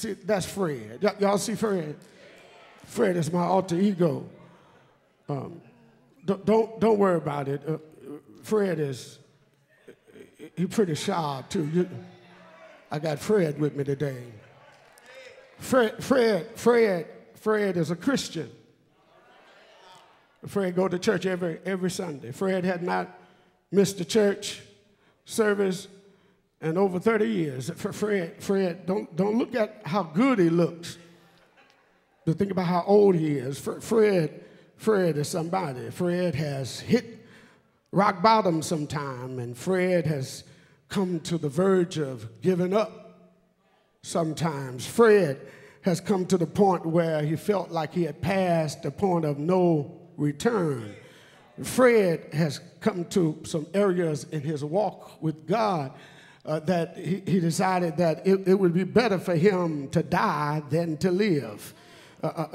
See, that's Fred. Y'all see Fred? Fred is my alter ego. Don't worry about it. Fred is, he's pretty sharp too. I got Fred with me today. Fred is a Christian. Fred go to church every Sunday. Fred had not missed a church service in over 30 years. Fred, don't look at how good he looks, but think about how old he is. Fred is somebody. Fred has hit rock bottom sometime, and Fred has come to the verge of giving up sometimes. Fred has come to the point where he felt like he had passed the point of no return. Fred has come to some areas in his walk with God that he decided that it would be better for him to die than to live.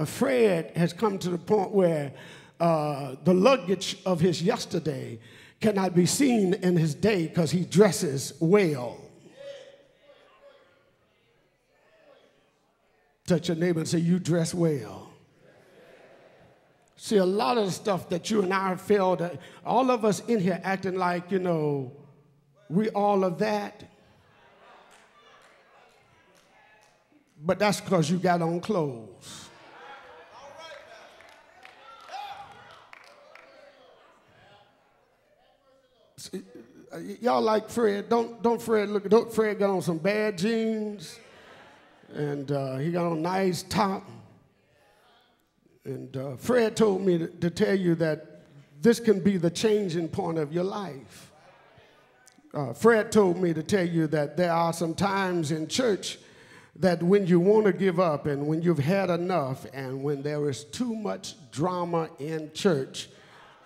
Fred has come to the point where the luggage of his yesterday cannot be seen in his day because he dresses well. Touch your neighbor and say, you dress well. See, a lot of the stuff that you and I feel, that all of us in here acting like, we all of that. But that's because you got on clothes. See, y'all like Fred. Don't Fred got on some bad jeans, and he got on a nice top. And Fred told me to tell you that this can be the changing point of your life. Fred told me to tell you that there are some times in church that when you want to give up and when you've had enough and when there is too much drama in church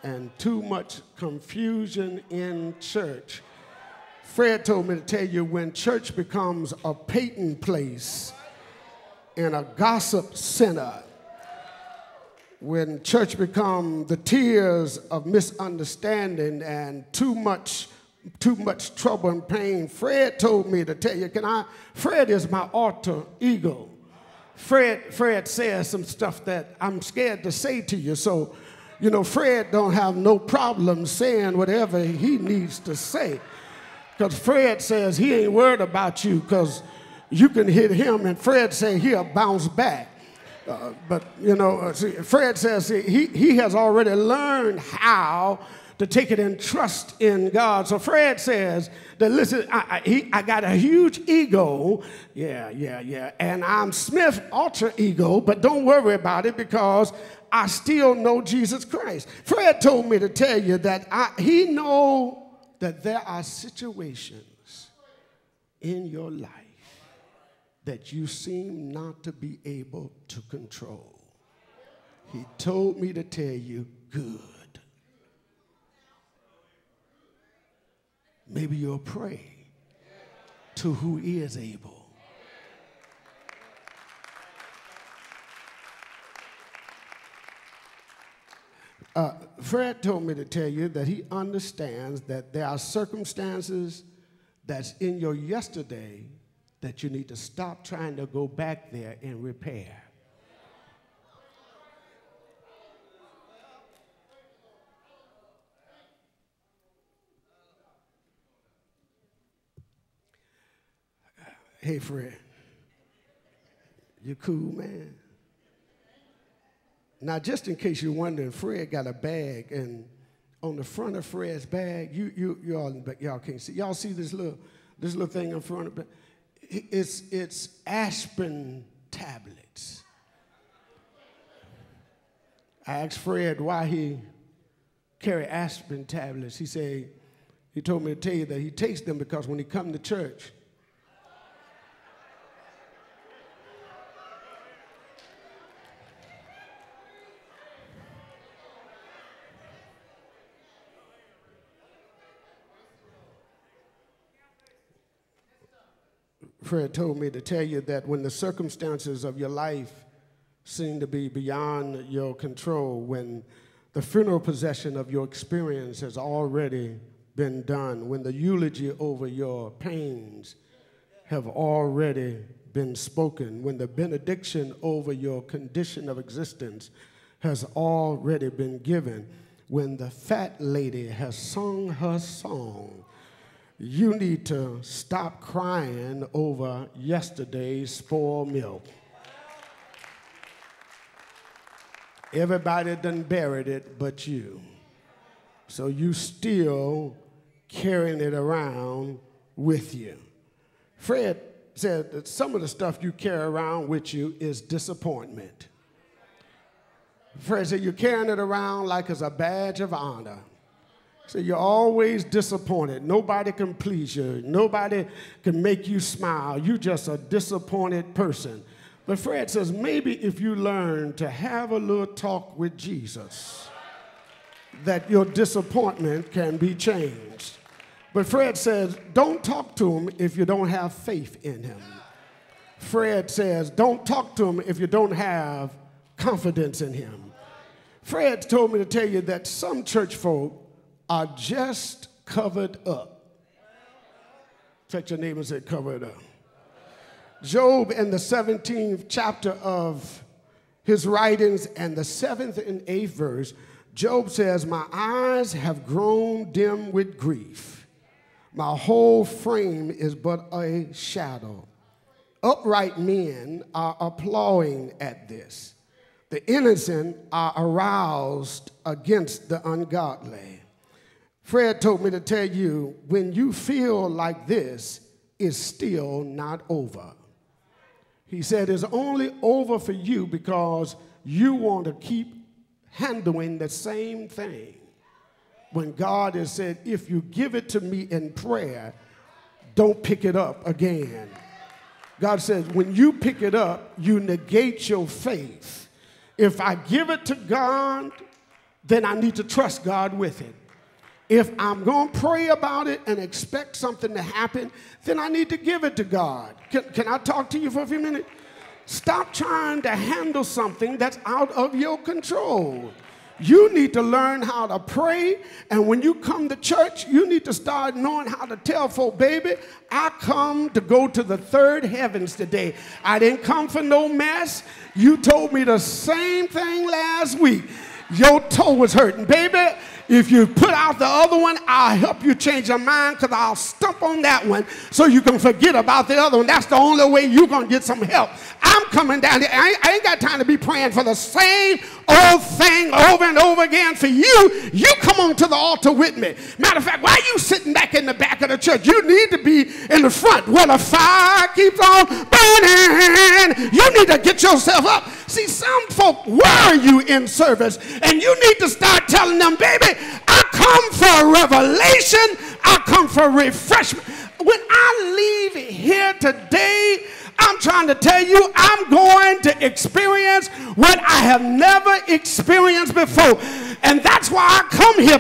and too much confusion in church, Fred told me to tell you when church becomes a Peyton place and a gossip center, when church becomes the tears of misunderstanding and too much trouble and pain, Fred told me to tell you, Fred is my alter ego. Fred says some stuff that I'm scared to say to you. So, Fred don't have no problem saying whatever he needs to say. Because Fred says he ain't worried about you because you can hit him, and Fred say he'll bounce back. Fred says he has already learned how to take it and trust in God. So Fred says that, listen, I got a huge ego, yeah, and I'm Smith alter ego, but don't worry about it because I still know Jesus Christ. Fred told me to tell you that he know that there are situations in your life that you seem not to be able to control. He told me to tell you, good. Maybe you'll pray to who is able. Fred told me to tell you that he understands that there are circumstances that's in your yesterday that you need to stop trying to go back there and repair. Hey, Fred, you cool, man? Now, just in case you're wondering, Fred got a bag, and on the front of Fred's bag, y'all can't see. Y'all see this little thing in front of it? It's aspirin tablets. I asked Fred why he carry aspirin tablets. He told me to tell you that he takes them because when he come to church, Fred told me to tell you that when the circumstances of your life seem to be beyond your control, when the funeral procession of your experience has already been done, when the eulogy over your pains have already been spoken, when the benediction over your condition of existence has already been given, when the fat lady has sung her song, you need to stop crying over yesterday's spoiled milk. Everybody done buried it but you. So you still carrying it around with you. Fred said that some of the stuff you carry around with you is disappointment. Fred said you're carrying it around like it's a badge of honor. So you're always disappointed. Nobody can please you. Nobody can make you smile. You're just a disappointed person. But Fred says maybe if you learn to have a little talk with Jesus, that your disappointment can be changed. But Fred says don't talk to him if you don't have faith in him. Fred says don't talk to him if you don't have confidence in him. Fred told me to tell you that some church folk are just covered up. Touch your neighbor and say, covered up. Job, in the 17th chapter of his writings and the 7th and 8th verse, Job says, my eyes have grown dim with grief. My whole frame is but a shadow. Upright men are applauding at this. The innocent are aroused against the ungodly. Fred told me to tell you, when you feel like this, it's still not over. He said it's only over for you because you want to keep handling the same thing. When God has said, if you give it to me in prayer, don't pick it up again. God says, when you pick it up, you negate your faith. If I give it to God, then I need to trust God with it. If I'm going to pray about it and expect something to happen, then I need to give it to God. Can I talk to you for a few minutes? Stop trying to handle something that's out of your control. You need to learn how to pray, and when you come to church, you need to start knowing how to tell folk, baby, I come to go to the third heavens today. I didn't come for no mess. You told me the same thing last week. Your toe was hurting, baby. If you put out the other one, I'll help you change your mind because I'll stump on that one so you can forget about the other one. That's the only way you're going to get some help. I'm coming down here. I ain't got time to be praying for the same old thing over and over again for you. You come on to the altar with me. Matter of fact, why are you sitting back in the back of the church? You need to be in the front where the fire keeps on burning. You need to get yourself up. See, some folk worry you in service, and you need to start telling them, baby, I come for revelation. I come for refreshment. When I leave here today, I'm trying to tell you I'm going to experience what I have never experienced before. And that's why I come here.